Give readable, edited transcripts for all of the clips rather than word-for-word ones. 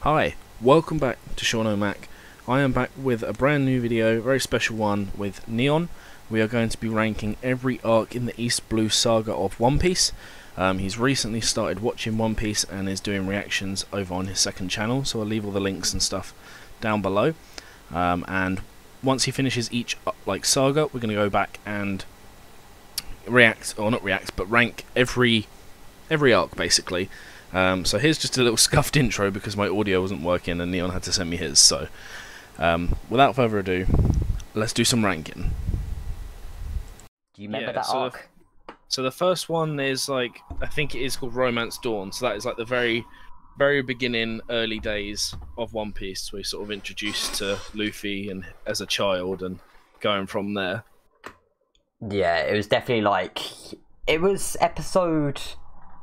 Hi, welcome back to Sean O'Mac. I am back with a brand new video, very special one with Neon. We are going to be ranking every arc in the East Blue Saga of One Piece. He's recently started watching One Piece and is doing reactions over on his second channel, so I'll leave all the links and stuff down below. And once he finishes each saga, we're going to go back and react, or not react, but rank every arc basically. So here's just a little scuffed intro because my audio wasn't working and Neon had to send me his. So without further ado, let's do some ranking. Do you remember that arc? So the first one is I think it is called Romance Dawn. So that is like the very beginning, early days of One Piece, where you're sort of introduced to Luffy and as a child and going from there. Yeah, it was definitely it was episode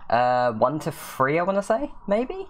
1 to 3, I want to say, maybe?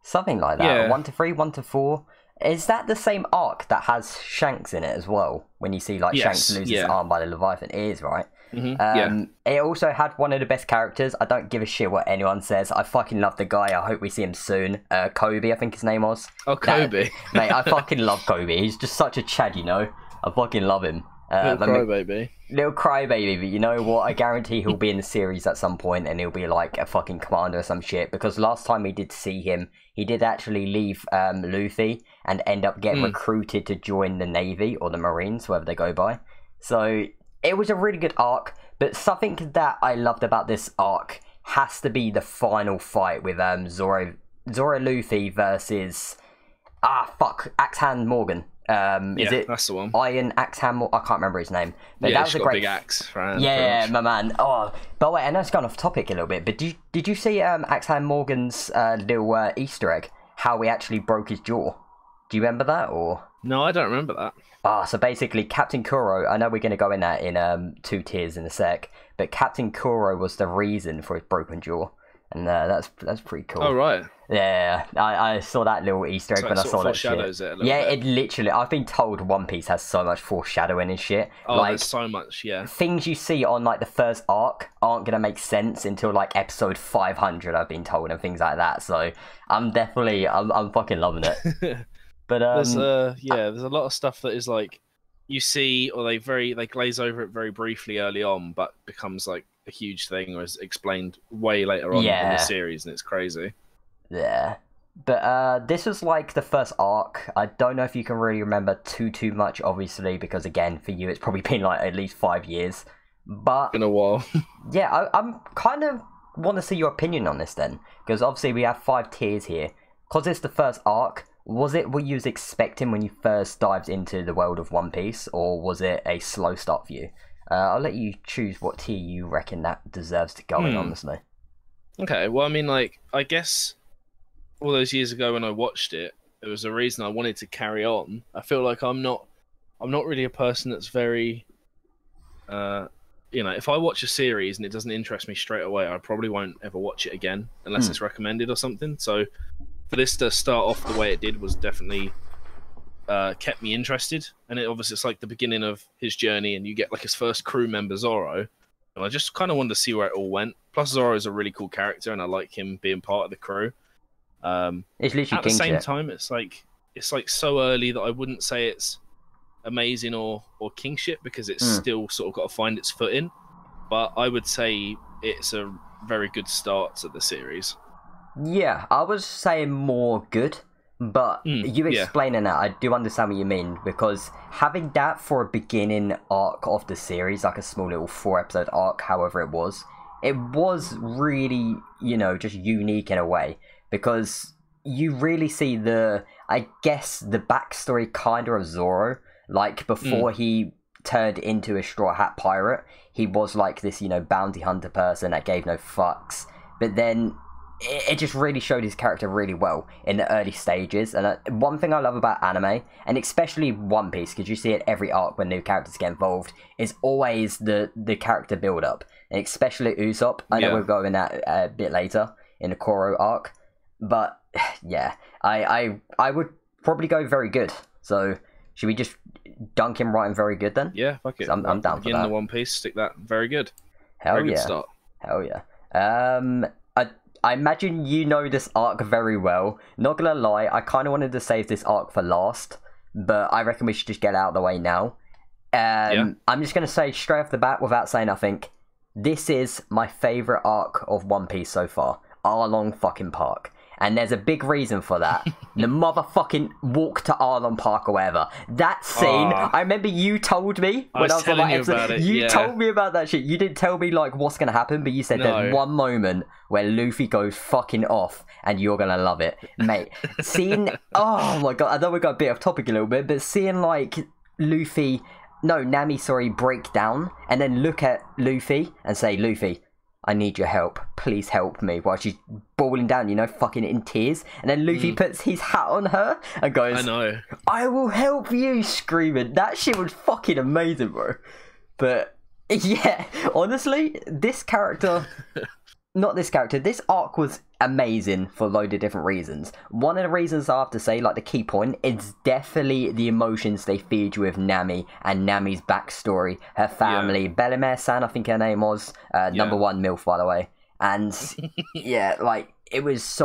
Something like that. Yeah. 1 to 3, 1 to 4. Is that the same arc that has Shanks in it as well? When you see Shanks lose his arm by the Leviathan? It is, right? It also had one of the best characters. I don't give a shit what anyone says. I fucking love the guy. I hope we see him soon. Kobe, I think his name was. Oh, Kobe. Mate, I fucking love Kobe. He's just such a Chad, you know? I fucking love him. Little crybaby. Little crybaby, but you know what? I guarantee he'll be in the series at some point and he'll be like a fucking commander or some shit. Because last time we did see him, he did actually leave Luffy and end up getting recruited to join the Navy or the Marines, whatever they go by. So it was a really good arc, but something that I loved about this arc has to be the final fight with Zoro Luffy versus Axe Hand Morgan. Is it that's the one. Iron Axe Hand? I can't remember his name. But that was a great big axe. Yeah, my man. Oh, but wait, I know it's gone off topic a little bit. But did you see Axe Hand Morgan's little Easter egg? How he actually broke his jaw. Do you remember that or? No, I don't remember that. So basically, Captain Kuro. I know we're going to go in that in 2 tiers in a sec. But Captain Kuro was the reason for his broken jaw. And that's pretty cool. Oh, right. Yeah, I saw that little Easter egg when I saw that shit. It literally, I've been told One Piece has so much foreshadowing and shit. Oh, there's so much, yeah. Things you see on the first arc aren't gonna make sense until episode 500, I've been told, and things like that. So I'm fucking loving it. But there's a lot of stuff that is you see, or they glaze over it very briefly early on, but becomes a huge thing, or is explained way later on in the series, and it's crazy. Yeah, but this was the first arc. I don't know if you can really remember too much, obviously, because again, for you, it's probably been at least 5 years. But been a while. Yeah, I'm kind of want to see your opinion on this then, because obviously we have 5 tiers here. Because it's the first arc, was it what you was expecting when you first dived into the world of One Piece, or was it a slow start for you? I'll let you choose what tier you reckon that deserves to go in, honestly. Okay, well, I mean, I guess all those years ago when I watched it, there was a reason I wanted to carry on. I feel like I'm not really a person that's very, if I watch a series and it doesn't interest me straight away, I probably won't ever watch it again unless it's recommended or something. So for this to start off the way it did was definitely kept me interested. And obviously it's the beginning of his journey, and you get his first crew member, Zoro. And I just kind of wanted to see where it all went. Plus Zoro is a really cool character, and I like him being part of the crew. It's literally at the same time, it's so early that I wouldn't say it's amazing or kingship, because it's still sort of got to find its footing. But I would say it's a very good start to the series. Yeah, I was saying more good, but you explaining that, I do understand what you mean, because having that for a beginning arc of the series, a small little 4-episode arc, however it was really, just unique in a way. Because you really see the backstory kind of Zoro. Before he turned into a Straw Hat Pirate, he was this, bounty hunter person that gave no fucks. But then it just really showed his character really well in the early stages. And one thing I love about anime, and especially One Piece, because you see it every arc when new characters get involved, is always the character build-up. And especially Usopp. I know we'll go in that a bit later in the Koro arc. But yeah, I would probably go very good. So should we just dunk him right in very good then? Yeah, fuck it. I'm down for that. Begin the One Piece, stick that very good. Hell very yeah. Good start. Hell yeah. I imagine you know this arc very well. Not gonna lie, I kind of wanted to save this arc for last, but I reckon we should just get it out of the way now. I'm just gonna say straight off the bat, without saying nothing, this is my favourite arc of One Piece so far. Arlong fucking Park. And there's a big reason for that. The motherfucking walk to Arlong Park or whatever. That scene, I remember you told me when I was on that episode. About it. You told me about that shit. You didn't tell me like what's gonna happen, but you said there's one moment where Luffy goes fucking off and you're gonna love it. Mate, seeing oh my god, I know we got a bit off topic a little bit, but seeing like Nami, break down and then look at Luffy and say, Luffy, I need your help. Please help me. While she's bawling down, you know, fucking in tears. And then Luffy puts his hat on her and goes, I know. I will help you, screaming. That shit was fucking amazing, bro. But, yeah, honestly, this arc was amazing for a load of different reasons. One of the reasons I have to say, like the key point, is definitely the emotions they feed you with Nami and Nami's backstory, her family, Bellemere-san, I think her name was, number one MILF, by the way. And yeah, like it was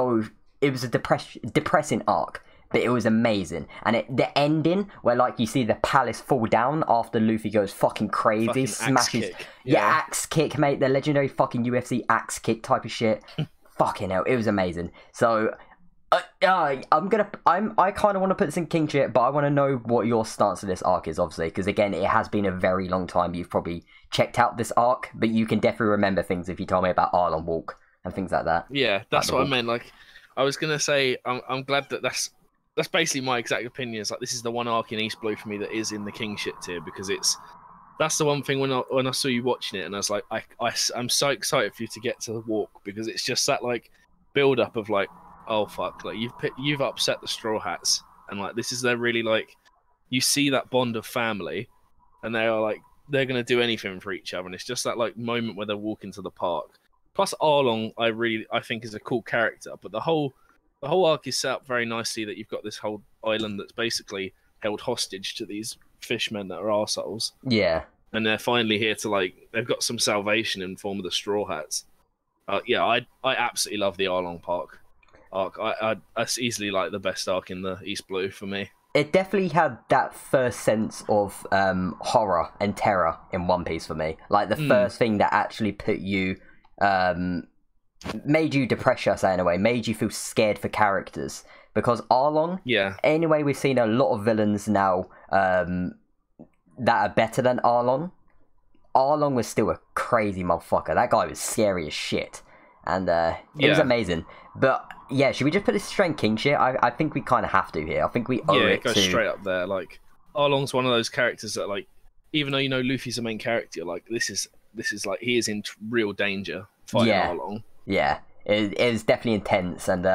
a depressing arc, but it was amazing. And the ending where like you see the palace fall down after Luffy goes fucking crazy, smashes axe kick, mate, the legendary fucking UFC axe kick type of shit. Fucking hell, it was amazing. So I kind of want to put this in king shit, but I want to know what your stance of this arc is, obviously, because again, it has been a very long time you've probably checked out this arc, but you can definitely remember things if you told me about Arlong Walk and things like that. Yeah, that's what I meant. Like, I was gonna say, I'm glad that that's basically my exact opinion. It's like this is the one arc in East Blue for me that is in the king shit tier, because that's the one thing when I saw you watching it, and I was like, I'm so excited for you to get to the walk, because it's just that like build up of like, oh fuck, like you've upset the Straw Hats, and like this is their really like, you see that bond of family, and they are like they're gonna do anything for each other, and it's just that like moment where they're walking to the park. Plus Arlong, I think is a cool character, but the whole arc is set up very nicely that you've got this whole island that's basically held hostage to these fishmen that are arseholes. Yeah. And they're finally here to like, they've got some salvation in form of the Straw Hats. I absolutely love the Arlong Park arc. That's easily like the best arc in the East Blue for me. It definitely had that first sense of horror and terror in One Piece for me. Like the first thing that actually put you, made you depress yourself in a way, made you feel scared for characters. Because Arlong, anyway, we've seen a lot of villains now that are better than Arlong. Arlong was still a crazy motherfucker. That guy was scary as shit. And it was amazing. But yeah, should we just put this straight king shit? I think we kind of have to here. I think we owe it to... Yeah, it goes straight up there. Like, Arlong's one of those characters that, like, even though you know Luffy's the main character, like, this is like, he is in real danger fighting Arlong. Yeah. It was definitely intense, and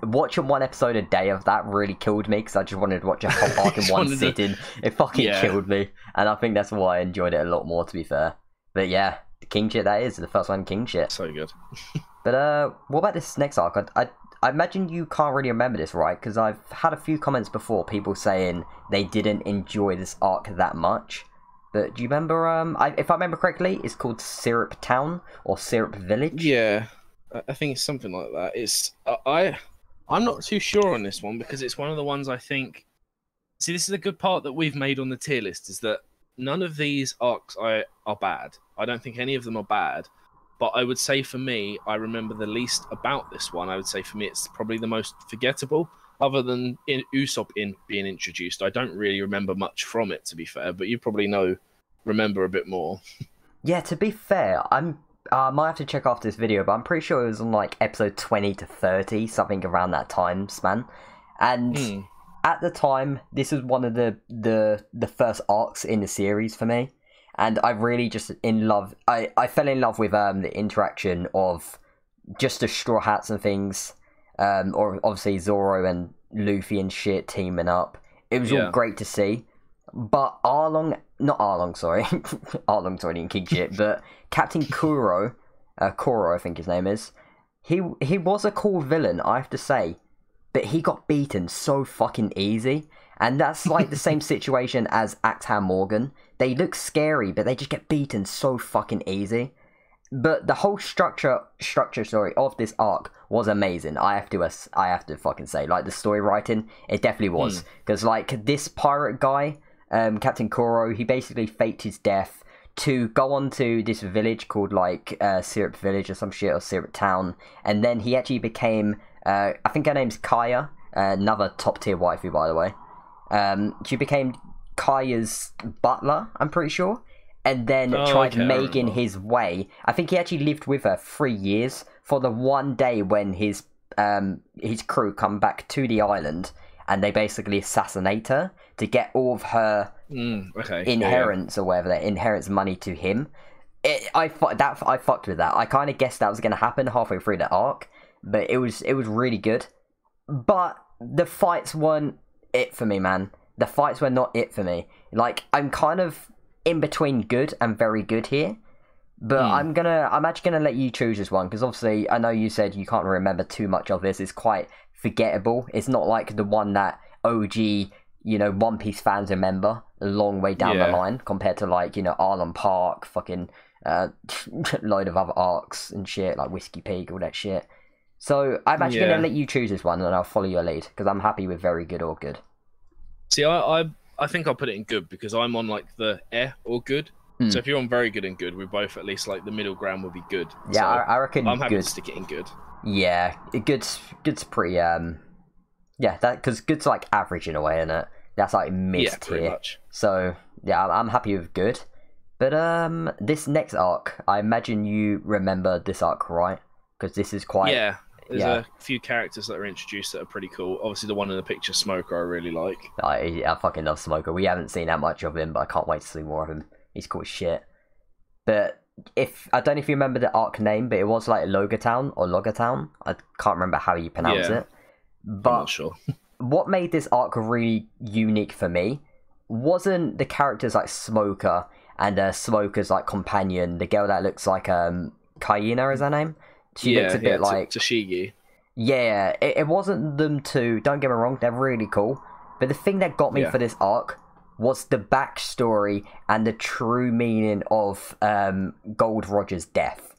watching one episode a day of that really killed me, because I just wanted to watch a whole arc in one sitting. It fucking killed me, and I think that's why I enjoyed it a lot more, to be fair. But yeah, the king shit that is, the first one, king shit. So good. But what about this next arc? I imagine you can't really remember this, right? Because I've had a few comments before, people saying they didn't enjoy this arc that much. But do you remember, if I remember correctly, it's called Syrup Town, or Syrup Village? Yeah. I think it's something like that. It's I'm not too sure on this one, because it's one of the ones I think... See, this is a good part that we've made on the tier list, is that none of these arcs are bad. I don't think any of them are bad. But I would say for me, I remember the least about this one. I would say for me, it's probably the most forgettable, other than Usopp being introduced. I don't really remember much from it, to be fair, but you probably remember a bit more. Yeah, to be fair, I might have to check after this video, but I'm pretty sure it was on like episode 20 to 30, something around that time span. And at the time, this was one of the first arcs in the series for me. And I really just I fell in love with the interaction of just the Straw Hats and things, or obviously Zoro and Luffy and shit teaming up. It was all great to see. But Arlong's already in king shit, but Captain Kuro, I think his name is, he was a cool villain, I have to say, but he got beaten so fucking easy, and that's like the same situation as Actan Morgan. They look scary, but they just get beaten so fucking easy. But the whole structure, sorry, of this arc was amazing. I have to fucking say, like, the story writing, it definitely was. Because like this pirate guy, Captain Kuro, he basically faked his death to go on to this village called like Syrup Village or some shit, or Syrup Town, and then he actually became, I think her name's Kaya, another top tier waifu, by the way. She became Kaya's butler, I'm pretty sure, and then tried making his way. I think he actually lived with her 3 years for the one day when his crew come back to the island, and they basically assassinate her to get all of her inheritance or whatever, that inherits money to him. I fucked with that. I kind of guessed that was going to happen halfway through the arc, but it was really good. But the fights weren't it for me, man. The fights were not it for me. Like, I'm kind of in between good and very good here, but I'm actually gonna let you choose this one, because obviously I know you said you can't remember too much of this. It's quite forgettable. It's not like the one that OG, you know, One Piece fans remember a long way down the line, compared to like, you know, Arlon Park, fucking load of other arcs and shit, like Whiskey Peak, all that shit. So I'm actually gonna let you choose this one, and I'll follow your lead, because I'm happy with very good or good. See, I think I'll put it in good, because I'm on like the or good. So if you're on very good and good, we both at least like the middle ground would be good. Yeah, so I reckon I'm happy good. to stick it in good. Yeah, good's pretty yeah, that, because good's like average in a way, isn't it? That's like mid tier. Pretty much. So yeah, I'm happy with good. But this next arc, I imagine you remember this arc, right? Because this is quite There's a few characters that are introduced that are pretty cool. Obviously, the one in the picture, Smoker, I really like. I fucking love Smoker. We haven't seen that much of him, but I can't wait to see more of him. He's cool as shit. But I don't know if you remember the arc name, but it was like Logatown or Logatown. I can't remember how you pronounce it. But I'm not sure. What made this arc really unique for me wasn't the characters like Smoker and Smoker's like companion, the girl that looks like Kaina is her name. She looks a bit like Tashigi. Yeah, it wasn't them two. Don't get me wrong, they're really cool. But the thing that got me for this arc was the backstory and the true meaning of Gold Roger's death.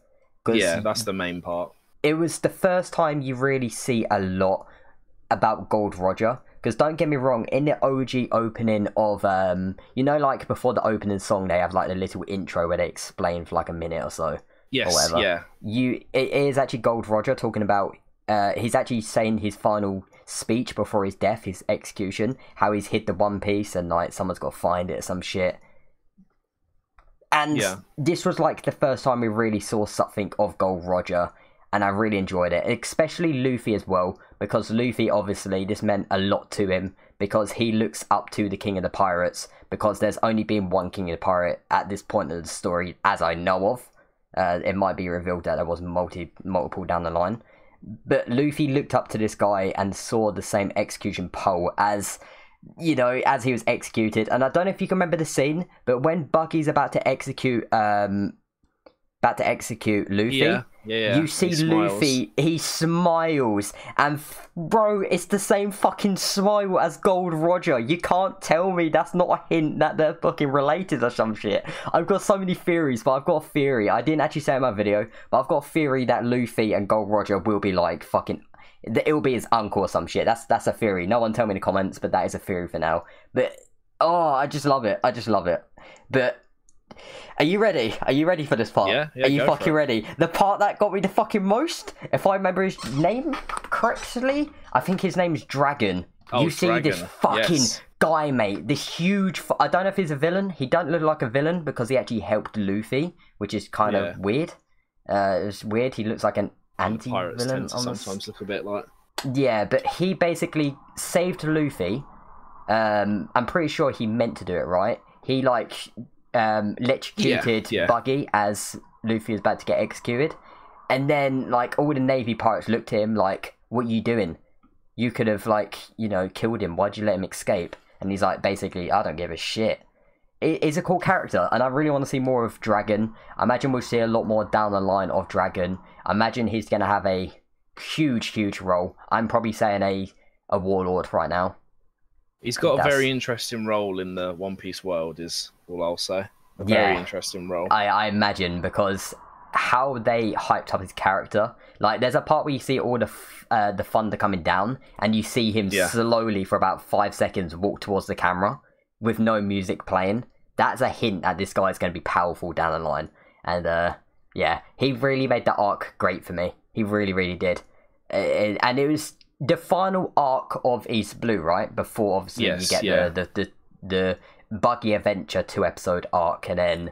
Yeah, that's the main part. It was the first time you really see a lot about Gold Roger. Because don't get me wrong, in the OG opening of, you know, like before the opening song, they have like the little intro where they explain for like a minute or so. Yes, or whatever. It is actually Gold Roger talking about, he's actually saying his final speech before his death, his execution, how he's hid the One Piece and like someone's got to find it or some shit. And this was like the first time we really saw something of Gold Roger, and I really enjoyed it, especially Luffy as well, because Luffy, obviously, this meant a lot to him, because he looks up to the King of the Pirates, because there's only been one King of the Pirate at this point of the story, as I know of. It might be revealed that there was multiple down the line. But Luffy looked up to this guy and saw the same execution pole as, you know, as he was executed. And I don't know if you can remember the scene, but when Buggy's about to execute Luffy, you see Luffy, he smiles, and bro, it's the same fucking smile as Gold Roger. You can't tell me that's not a hint that they're fucking related or some shit. I've got so many theories, but I've got a theory. I didn't actually say it in my video, but I've got a theory that Luffy and Gold Roger will be like fucking, it'll be his uncle or some shit. That's a theory. No one tell me in the comments, but that is a theory for now. But I just love it. But are you ready? Are you ready for this part? Yeah, Are you fucking ready? The part that got me the fucking most, if I remember his name correctly, I think his name's Dragon. You see Dragon. This fucking guy, mate. This huge... I don't know if he's a villain. He doesn't look like a villain because he actually helped Luffy, which is kind of weird. It's weird. He looks like an anti-villain. Pirates tend to sometimes look a bit like... Yeah, but he basically saved Luffy. I'm pretty sure he meant to do it, right? He, like... electrocuted Buggy as Luffy was about to get executed, and then like all the Navy pirates looked at him like, what are you doing? You could have, like, you know, killed him. Why'd you let him escape? And he's like, basically, I don't give a shit. It's a cool character, and I really want to see more of Dragon. I imagine we'll see a lot more down the line of Dragon. I imagine he's going to have a huge role. I'm probably saying a warlord right now. He's got a very interesting role in the One Piece world, is all I'll say. A very interesting role. I imagine, because how they hyped up his character. Like, there's a part where you see all the thunder coming down, and you see him slowly for about 5 seconds walk towards the camera with no music playing. That's a hint that this guy is going to be powerful down the line. And yeah, he really made that arc great for me. He really, really did. And it was the final arc of East Blue, right? Before obviously you get the Buggy Adventure 2-episode arc, and then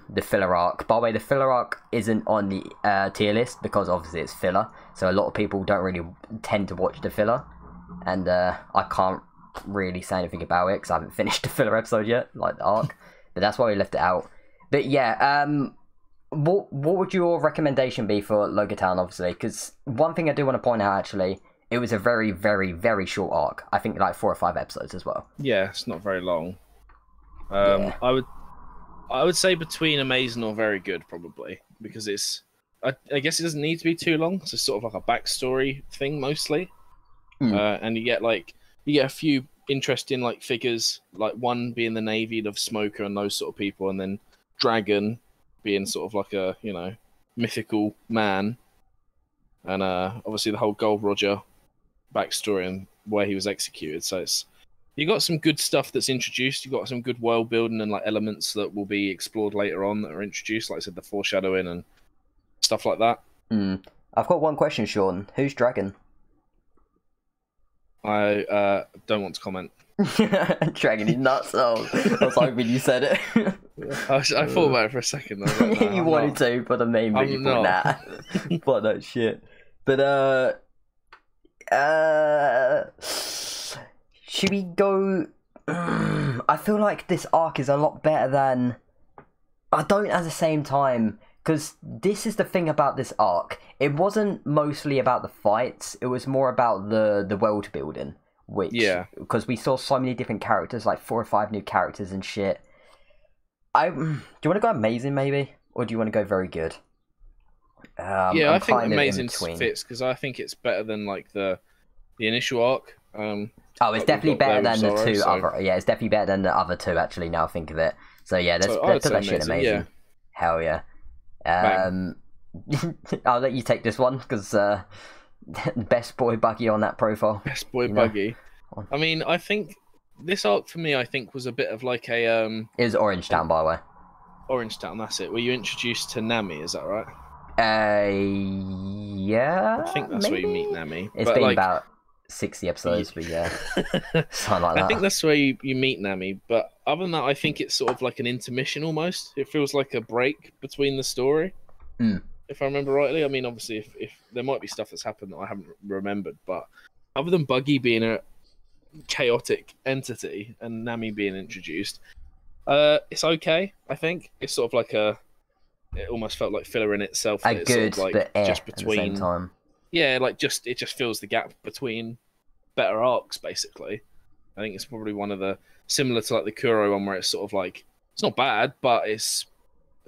the filler arc. By the way, the filler arc isn't on the tier list because obviously it's filler, so a lot of people don't really tend to watch the filler, and I can't really say anything about it because I haven't finished the filler episode yet, like the arc. But that's why we left it out. But yeah, what would your recommendation be for Logatown, obviously? Because one thing I do want to point out, actually, it was a very, very, very short arc. I think like 4 or 5 episodes as well. Yeah, it's not very long. I would say between amazing or very good, probably, because it's. I guess it doesn't need to be too long. It's just sort of like a backstory thing mostly, and you get a few interesting like figures, like one being the Navy of Smoker and those sort of people, and then Dragon being sort of like a mythical man, and obviously the whole Gold Roger backstory and where he was executed. So it's. You got some good stuff that's introduced. You got some good world building and like elements that will be explored later on that are introduced. Like I said, the foreshadowing and stuff like that. I've got one question, Sean. Who's Dragon? I don't want to comment. Dragon is nuts. Oh, I was hoping you said it. I thought about it for a second. Like, no, you wanted to, but the main but you thought, nah. But that shit. But should we go... I feel like this arc is a lot better than... I don't at the same time, because this is the thing about this arc. It wasn't mostly about the fights, it was more about the world building. Which, because we saw so many different characters, like 4 or 5 new characters and shit. Do you want to go amazing, maybe? Or do you want to go very good? I think amazing fits, because I think it's better than like the initial arc. It's definitely better than the two other. Yeah, it's definitely better than the other 2. Actually, now I think of it. So yeah, let's put that shit amazing. Yeah. Hell yeah. I'll let you take this one because best boy Buggy on that profile. Best boy Buggy. I mean, I think this arc for me, was a bit of like a. It was Orange Town, by the way. Orange Town, that's it. Were you introduced to Nami? Is that right? Yeah. I think that's where you meet Nami. It's been about 60 episodes, but yeah, something like that. I think that's where you meet Nami, but other than that, I think it's sort of like an intermission almost. It feels like a break between the story, if I remember rightly. I mean, obviously, if there might be stuff that's happened that I haven't remembered, but other than Buggy being a chaotic entity and Nami being introduced, it's okay. I think it's sort of like it almost felt like filler in itself. A good, sort of like but just between. At the same time. Yeah, like it just fills the gap between better arcs, basically. I think it's probably one of the similar to like the Kuro one, where it's sort of like it's not bad, but it's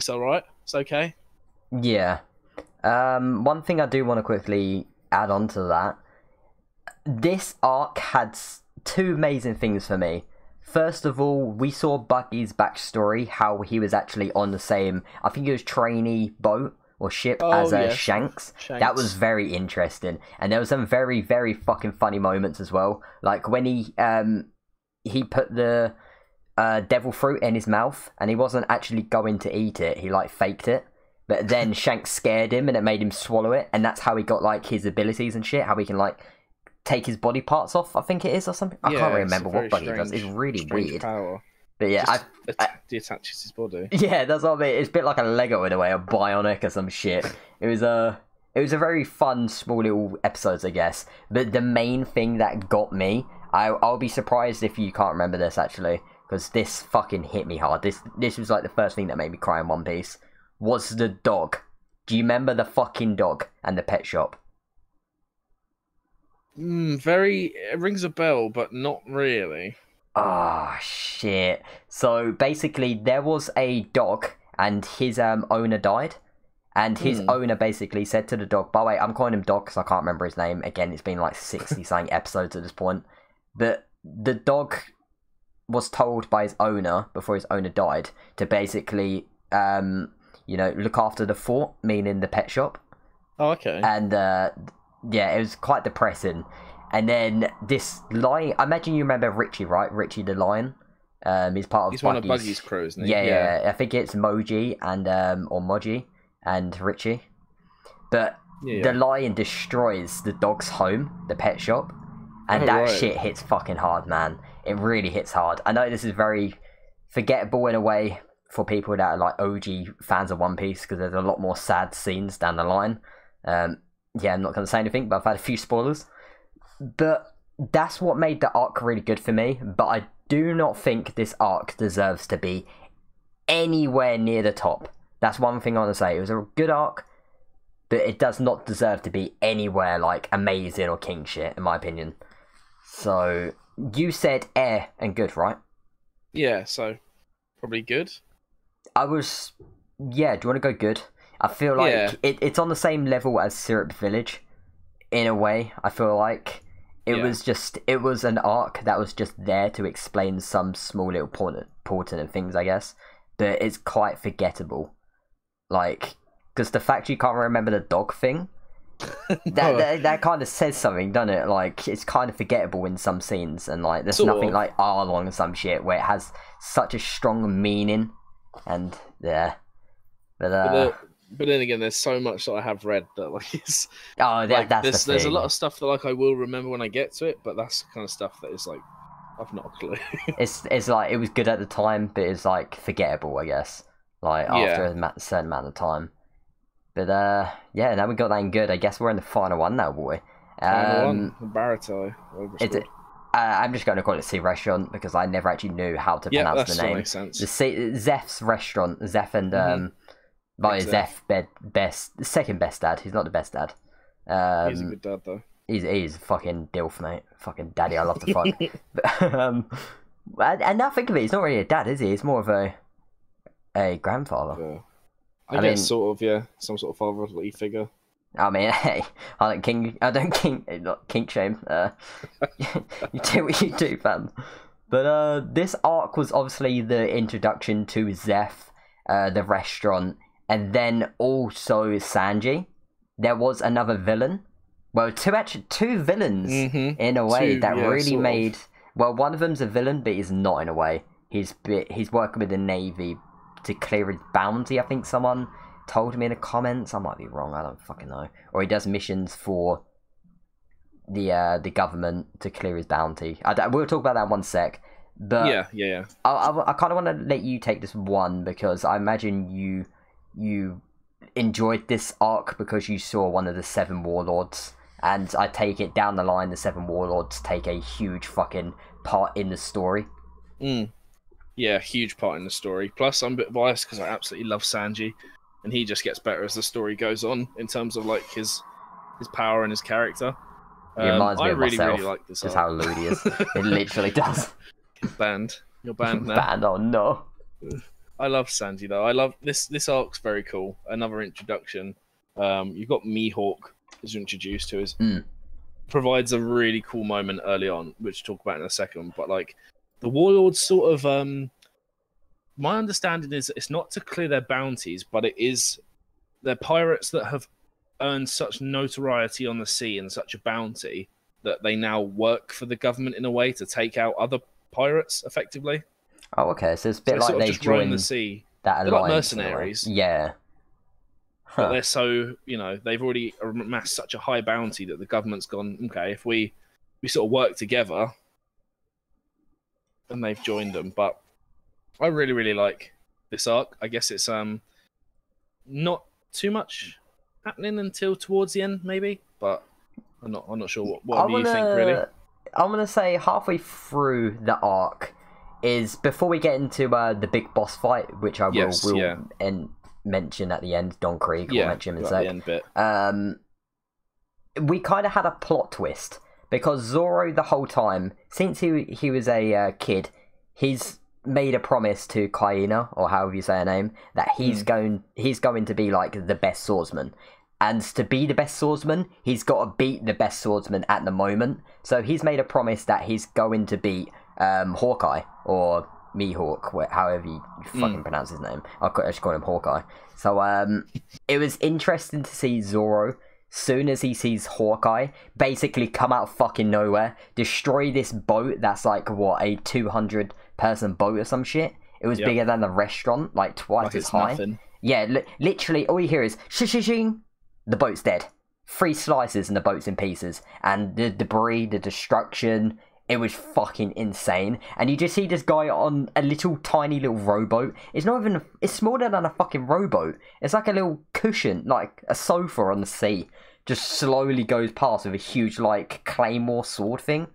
all right. It's okay. Yeah. One thing I do want to quickly add on to that. This arc had 2 amazing things for me. First of all, we saw Buggy's backstory, how he was actually on the same, I think it was trainee boat or ship as Shanks. That was very interesting, and there was some very, very fucking funny moments as well. Like when he put the devil fruit in his mouth, and he wasn't actually going to eat it. He like faked it, but then Shanks scared him, and it made him swallow it, and that's how he got like his abilities and shit. How he can like take his body parts off, I think it is, or something. I can't remember what Buggy does. It's really weird. Power. But yeah, detaches his body. Yeah, that's what I mean. It's a bit like a Lego in a way, a bionic or some shit. It was a very fun, small little episodes, I guess. But the main thing that got me, I'll be surprised if you can't remember this actually, because this fucking hit me hard. This was like the first thing that made me cry in One Piece. Was the dog? Do you remember the fucking dog and the pet shop? It rings a bell, but not really. Oh, shit. So, basically, there was a dog, and his owner died. And his owner basically said to the dog... By the way, I'm calling him Dog because I can't remember his name. Again, it's been like 60-something episodes at this point. But the dog was told by his owner, before his owner died, to basically... look after the fort, meaning the pet shop. Oh, okay. And yeah, it was quite depressing. And then this lion, I imagine you remember Richie, right? Richie the lion. He's part of He's one of Buggy's crew, isn't he? Yeah, I think it's Moji and or Moji and Richie. But the lion destroys the dog's home, the pet shop, and shit hits fucking hard, man. It really hits hard. I know this is very forgettable in a way for people that are like OG fans of One Piece, because there's a lot more sad scenes down the line. I'm not going to say anything, but I've had a few spoilers. But that's what made the arc really good for me. But I do not think this arc deserves to be anywhere near the top. That's one thing I want to say. It was a good arc, but it does not deserve to be anywhere like amazing or king shit, in my opinion. So, you said air and good, right? Yeah, so probably good. I was... Yeah, do you want to go good? I feel like it's on the same level as Syrup Village, in a way, I feel like. It was an arc that was just there to explain some small little important things, I guess. But it's quite forgettable. Like, because the fact you can't remember the dog thing, that kind of says something, doesn't it? Like, it's kind of forgettable in some scenes, and like there's nothing like Arlong and some shit where it has such a strong meaning, and yeah. But then again, there's so much that I have read that like it's that's the thing. There's a lot of stuff that like I will remember when I get to it, but that's the kind of stuff that is like I've not a clue. it's like it was good at the time, but it's like forgettable, I guess. Like after a certain amount of time. But now we got that in good. I guess we're in the final one now, boy. Final one, Barato. I'm just going to call it Sea Restaurant because I never actually knew how to pronounce the name. Makes sense. Zeph's restaurant. Zeph and Zeph second best dad. He's not the best dad. He's a good dad though. He's fucking dilf, mate. Fucking daddy, I love to fuck. And now think of it, he's not really a dad, is he? He's more of a grandfather. Yeah. I mean, sort of, some sort of fatherly figure. I mean, hey, not kink shame. You do what you do, fam. But this arc was obviously the introduction to Zeph, the restaurant, and then also Sanji. There was another villain. Well, two villains in a way that really made. Well, one of them's a villain, but he's not in a way. He's working with the Navy to clear his bounty. I think someone told me in the comments. I might be wrong. I don't fucking know. Or he does missions for the government to clear his bounty. We'll talk about that in one sec. But yeah. I kind of want to let you take this one because I imagine you enjoyed this arc because you saw one of the 7 warlords. And I take it down the line, the 7 warlords take a huge fucking part in the story. Yeah, huge part in the story. Plus, I'm a bit biased because I absolutely love Sanji, and he just gets better as the story goes on in terms of like his power and his character. It reminds me of myself. Really like this. Just how lewd he is. It literally does. You're banned now. Banned? Oh no. I love Sanji though. I love this. This arc's very cool. Another introduction. You've got Mihawk as you're introduced to is provides a really cool moment early on, which we'll talk about in a second. But like the warlords sort of my understanding is it's not to clear their bounties, but it is they're pirates that have earned such notoriety on the sea and such a bounty that they now work for the government in a way to take out other pirates effectively. Oh, okay. So it's a bit like they joined the sea. That alliance. They're like mercenaries. Yeah. But they're so, they've already amassed such a high bounty that the government's gone, okay, if we sort of work together, and they've joined them. But I really, really like this arc. I guess it's not too much happening until towards the end, maybe. But I'm not sure what do you think, really? I'm gonna say halfway through the arc is before we get into the big boss fight, which I will mention at the end. Don Krieg will mention in a sec. The end bit. We kind of had a plot twist because Zoro the whole time, since he was a kid, he's made a promise to Kaina, or however you say her name, that he's going to be like the best swordsman. And to be the best swordsman, he's got to beat the best swordsman at the moment. So he's made a promise that he's going to beat Hawkeye, or Mihawk, however you fucking pronounce his name. I just call him Hawkeye. So it was interesting to see Zoro, soon as he sees Hawkeye, basically come out of fucking nowhere, destroy this boat that's like, what, a 200-person boat or some shit? It was bigger than the restaurant, like twice as high. Nothing. Yeah, literally, all you hear is shing. The boat's dead. 3 slices and the boat's in pieces. And the debris, the destruction, it was fucking insane. And you just see this guy on a tiny little rowboat. It's not even, it's smaller than a fucking rowboat. It's like a little cushion, like a sofa on the sea. Just slowly goes past with a huge, like, claymore sword thing.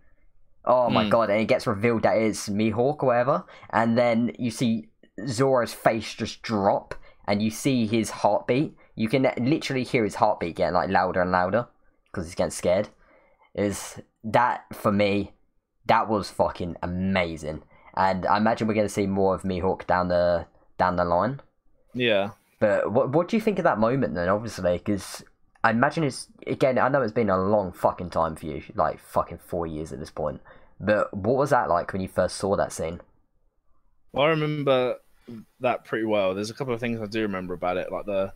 Oh my god, and it gets revealed that it's Mihawk or whatever. And then you see Zoro's face just drop. And you see his heartbeat. You can literally hear his heartbeat getting like louder and louder because he's getting scared. Is that, for me, that was fucking amazing. And I imagine we're going to see more of Mihawk down the line. Yeah. But what do you think of that moment then? Obviously, because I imagine it's, again, I know it's been a long fucking time for you, like fucking 4 years at this point. But what was that like when you first saw that scene? Well, I remember that pretty well. There's a couple of things I do remember about it, like the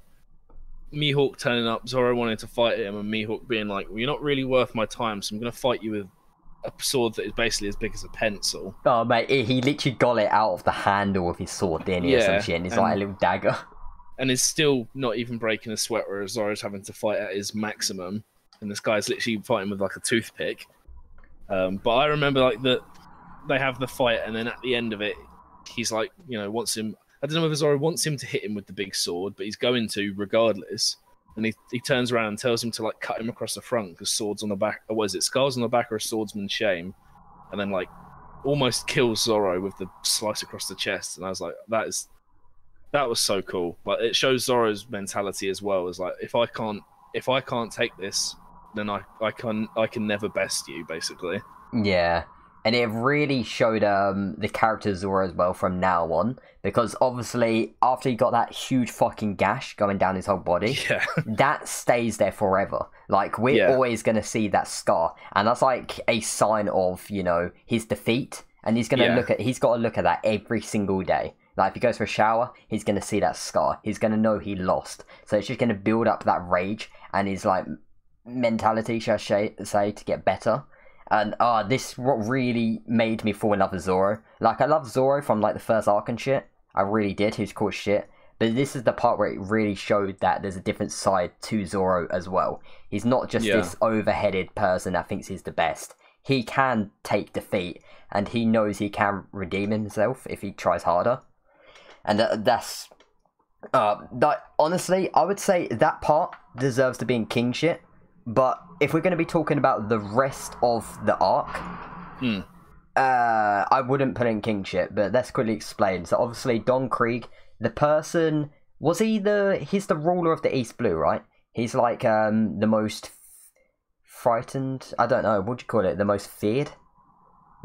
Mihawk turning up, Zoro wanting to fight him, and Mihawk being like, well, you're not really worth my time, so I'm going to fight you with a sword that is basically as big as a pencil. Oh, mate, he literally got it out of the handle of his sword, didn't he, or some shit, and it's like a little dagger. And is still not even breaking a sweat, whereas Zoro's having to fight at his maximum, and this guy's literally fighting with like a toothpick. But I remember like that they have the fight, and then at the end of it, he's like, wants him. I don't know whether Zoro wants him to hit him with the big sword, but he's going to regardless. And he turns around and tells him to like cut him across the front because swords on the back, or was it scars on the back, or a swordsman's shame? And then like almost kills Zoro with the slice across the chest. And I was like, that was so cool. Like it shows Zoro's mentality as well. As like if I can't take this, then I can never best you, basically. Yeah. And it really showed the character Zoro as well from now on. Because obviously, after he got that huge fucking gash going down his whole body, that stays there forever. Like, we're always going to see that scar. And that's like a sign of, his defeat. And he's going to he's got to look at that every single day. Like, if he goes for a shower, he's going to see that scar. He's going to know he lost. So it's just going to build up that rage and his, like, mentality, shall I say, to get better. And this what really made me fall in love with Zoro. Like, I love Zoro from like the first arc and shit. I really did. He's cool as shit. But this is the part where it really showed that there's a different side to Zoro as well. He's not just this overheaded person that thinks he's the best. He can take defeat, and he knows he can redeem himself if he tries harder. And that's honestly, I would say that part deserves to be in king shit. But if we're going to be talking about the rest of the arc, I wouldn't put in king shit, but let's quickly explain. So obviously Don Krieg, the person, he's the ruler of the East Blue, right? He's like the most frightened, I don't know, what do you call it? The most feared?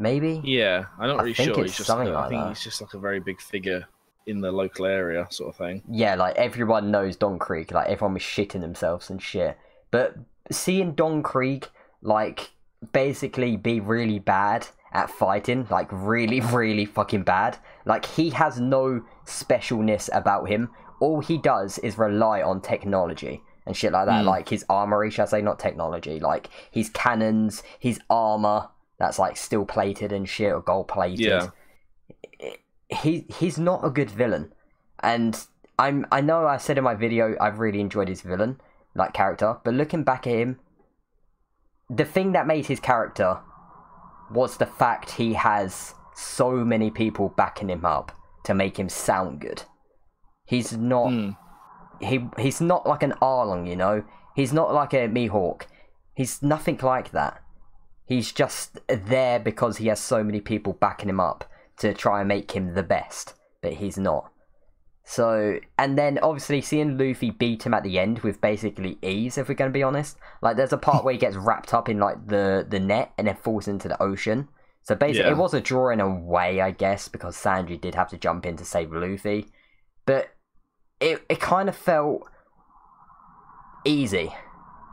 Maybe? Yeah, I'm not really sure. It's something like that. I think he's just like a very big figure in the local area, sort of thing. Yeah, like everyone knows Don Krieg, like everyone was shitting themselves and shit. But seeing Don Krieg, like, basically be really bad at fighting, like, really, really fucking bad. Like, he has no specialness about him. All he does is rely on technology and shit like that. Like, his armory, shall I say, not technology. Like, his cannons, his armor, that's, like, steel plated and shit, or gold plated. Yeah. He's not a good villain. And I know I said in my video I've really enjoyed his villain, like, character, but looking back at him, the thing that made his character was the fact he has so many people backing him up to make him sound good. He's not he's not like an Arlong, he's not like a Mihawk. He's nothing like that. He's just there because he has so many people backing him up to try and make him the best, but he's not. So, and then obviously seeing Luffy beat him at the end with basically ease, if we're going to be honest. Like, there's a part where he gets wrapped up in, like, the net and then falls into the ocean. So basically, it was a draw in a way, I guess, because Sanji did have to jump in to save Luffy. But it kind of felt easy,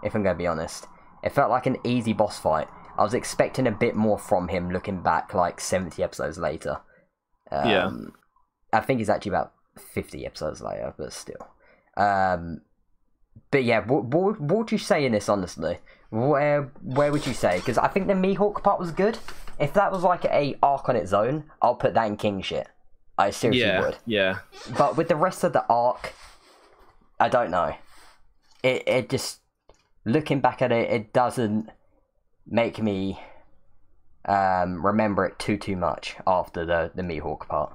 if I'm going to be honest. It felt like an easy boss fight. I was expecting a bit more from him looking back, like, 70 episodes later. Yeah. I think it's actually about 50 episodes later, but still. But yeah, what would you say in this, honestly? Where would you say? Because I think the Mihawk part was good. If that was like a arc on its own, I'll put that in king shit. I seriously would. Yeah. But with the rest of the arc, I don't know. It just, looking back at it, it doesn't make me remember it too much after the Mihawk part.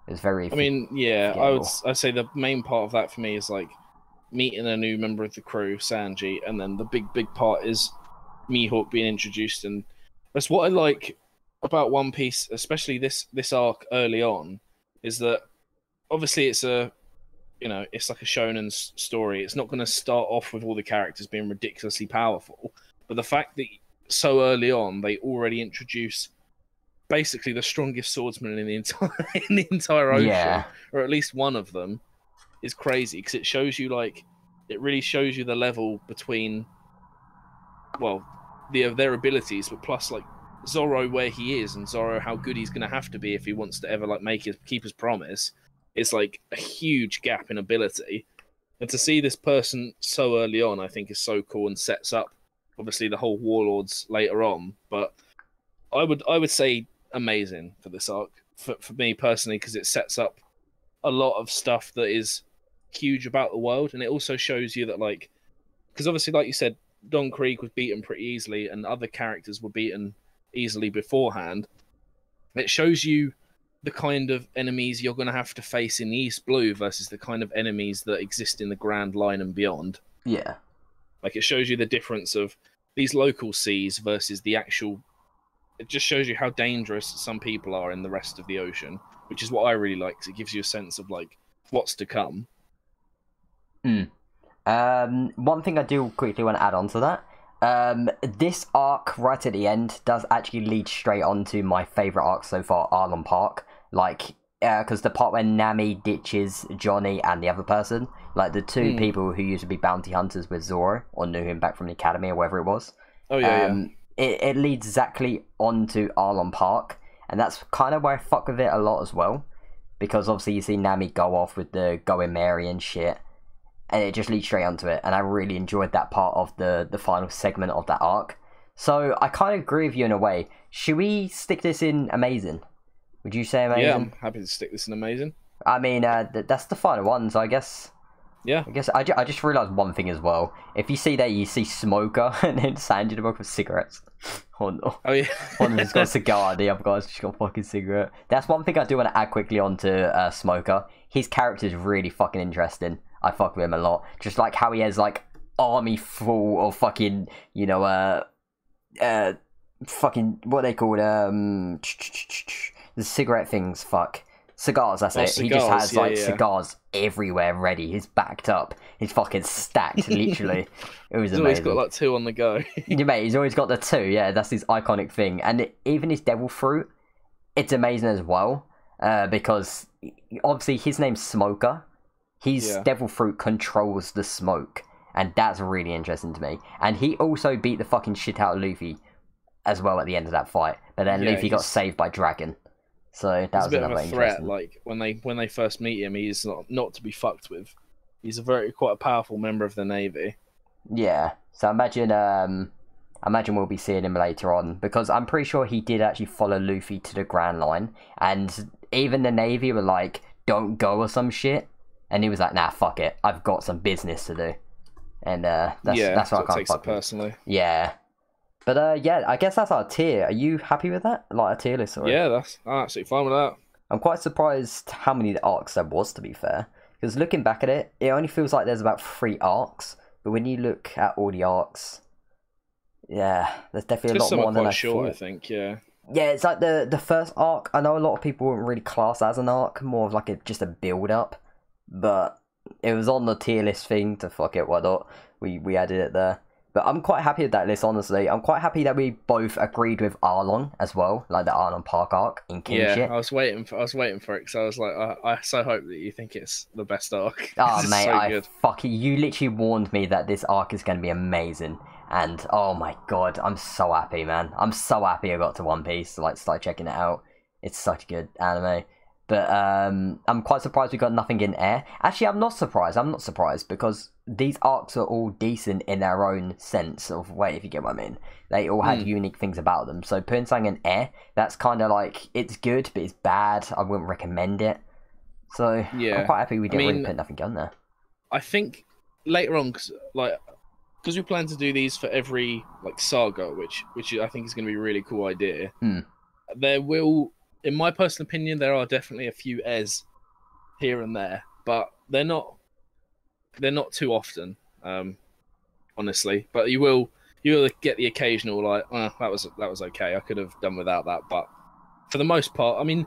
It's very. I mean, yeah, I'd say the main part of that for me is like meeting a new member of the crew, Sanji, and then the big part is Mihawk being introduced, and that's what I like about One Piece, especially this arc early on, is that obviously it's a, you know, it's like a shonen story. It's not going to start off with all the characters being ridiculously powerful, but the fact that so early on they already introduce basically the strongest swordsman in the entire ocean, or at least one of them, is crazy, because it shows you, like, it really shows you the level between, well, their abilities, but plus, like, Zoro where he is, and Zoro how good he's going to have to be if he wants to ever, like, keep his promise. It's like a huge gap in ability, and to see this person so early on, I think, is so cool, and sets up obviously the whole Warlords later on. But I would say amazing for this arc for me personally, because it sets up a lot of stuff that is huge about the world, and it also shows you that, like, because obviously, like you said, Don Krieg was beaten pretty easily, and other characters were beaten easily beforehand. It shows you the kind of enemies you're going to have to face in the East Blue versus the kind of enemies that exist in the Grand Line and beyond. Yeah. Like, it shows you the difference of these local seas versus the actual... It just shows you how dangerous some people are in the rest of the ocean, which is what I really like, because it gives you a sense of, like, what's to come. One thing I do quickly want to add on to that, this arc right at the end does actually lead straight on to my favourite arc so far, Arlong Park. Like, because the part where Nami ditches Johnny and the other person, like the two people who used to be bounty hunters with Zoro, or knew him back from the academy or wherever it was. Oh, yeah, It leads exactly onto Arlong Park, and that's kind of where I fuck with it a lot as well, because obviously you see Nami go off with the Going Mary and shit, and it just leads straight onto it, and I really enjoyed that part of the final segment of that arc. So I kind of agree with you in a way. Should we stick this in Amazing? Would you say Amazing? Yeah, I'm happy to stick this in Amazing. I mean, that's the final one, so I guess... Yeah. I just realised one thing as well. If you see that, you see Smoker and then Sanji the book with cigarettes. Oh no. Oh yeah. One of them's got a cigar, the other guy's just got a fucking cigarette. That's one thing I do want to add quickly onto Smoker. His character is really fucking interesting. I fuck with him a lot. Just like how he has, like, army full of fucking, you know, fucking, what they called, the cigarette things, fuck. Cigars, that's it. Cigars, he just has, like, cigars everywhere ready. He's backed up. He's fucking stacked, literally. It was amazing. He's always got, like, 2 on the go. Yeah, mate, he's always got the 2, yeah. That's his iconic thing. And even his devil fruit, it's amazing as well. Because, obviously, his name's Smoker. His devil fruit controls the smoke. And that's really interesting to me. And he also beat the fucking shit out of Luffy as well at the end of that fight. But then Luffy got saved by Dragon. So that was a bit of another a threat. Like, when they first meet him, he's not to be fucked with. He's quite a powerful member of the Navy. Yeah. So imagine we'll be seeing him later on, because I'm pretty sure he did actually follow Luffy to the Grand Line, and even the Navy were like, "Don't go" or some shit, and he was like, "Nah, fuck it. I've got some business to do." And that's what I can't fuck with. Personally. Yeah. But yeah, I guess that's our tier. Are you happy with that? Like a tier list? Or... Yeah, I'm absolutely fine with that. I'm quite surprised how many arcs there was, to be fair. Because looking back at it, it only feels like there's about 3 arcs. But when you look at all the arcs, yeah, there's definitely a lot more than I thought. I think, yeah. Yeah, it's like the first arc. I know a lot of people wouldn't really class as an arc, more of like just a build-up. But it was on the tier list thing to fuck it, why not? We added it there. But I'm quite happy with that list, honestly. I'm quite happy that we both agreed with Arlong as well, like the Arlong Park arc in Kingship. Yeah, I was waiting for it, because I was like, I so hope that you think it's the best arc. Oh, mate, you literally warned me that this arc is going to be amazing. And, oh my god, I'm so happy, man. I'm so happy I got to One Piece to, like, start checking it out. It's such a good anime. But I'm quite surprised we got nothing in air. Actually, I'm not surprised. I'm not surprised because these arcs are all decent in their own sense of way, if you get what I mean. They all had unique things about them. So putting something in air, that's kind of like, it's good, but it's bad. I wouldn't recommend it. So yeah. I'm quite happy we didn't really put nothing on there. I think later on, because we plan to do these for every saga, which I think is going to be a really cool idea. There will, in my personal opinion, there are definitely a few airs here and there, but they're not too often, honestly. But you will get the occasional that was okay. I could have done without that. But for the most part, I mean,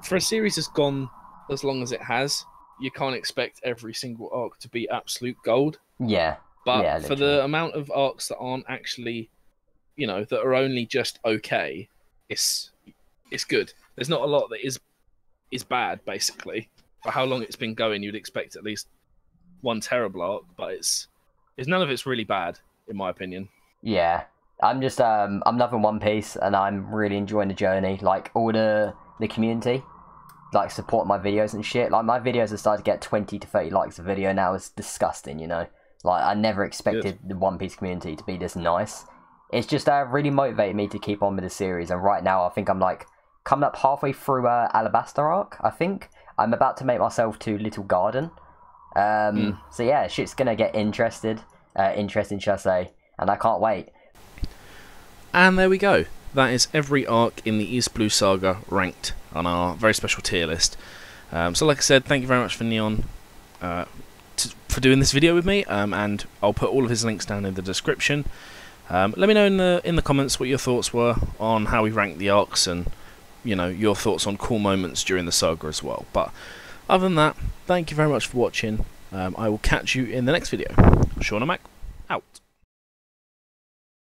for a series that's gone as long as it has, you can't expect every single arc to be absolute gold. Yeah. But yeah, for the amount of arcs that aren't actually, that are only just okay, it's good. There's not a lot that is bad, basically. For how long it's been going, you'd expect at least one terrible arc, but it's none of it's really bad, in my opinion. Yeah. I'm just I'm loving One Piece and I'm really enjoying the journey. Like all the community, like support my videos and shit. Like my videos have started to get 20 to 30 likes a video now. It's disgusting, Like I never expected the One Piece community to be this nice. It's just really motivated me to keep on with the series, and right now I think I'm like coming up halfway through Alabasta arc. I think I'm about to make myself to Little Garden. So yeah, shit's gonna get interesting, shall I say? And I can't wait. And there we go. That is every arc in the East Blue Saga ranked on our very special tier list. So like I said, thank you very much for Neon for doing this video with me, and I'll put all of his links down in the description. Let me know in the comments what your thoughts were on how we ranked the arcs, and your thoughts on cool moments during the saga as well. But other than that, thank you very much for watching. I will catch you in the next video. Shaun and Mac, out.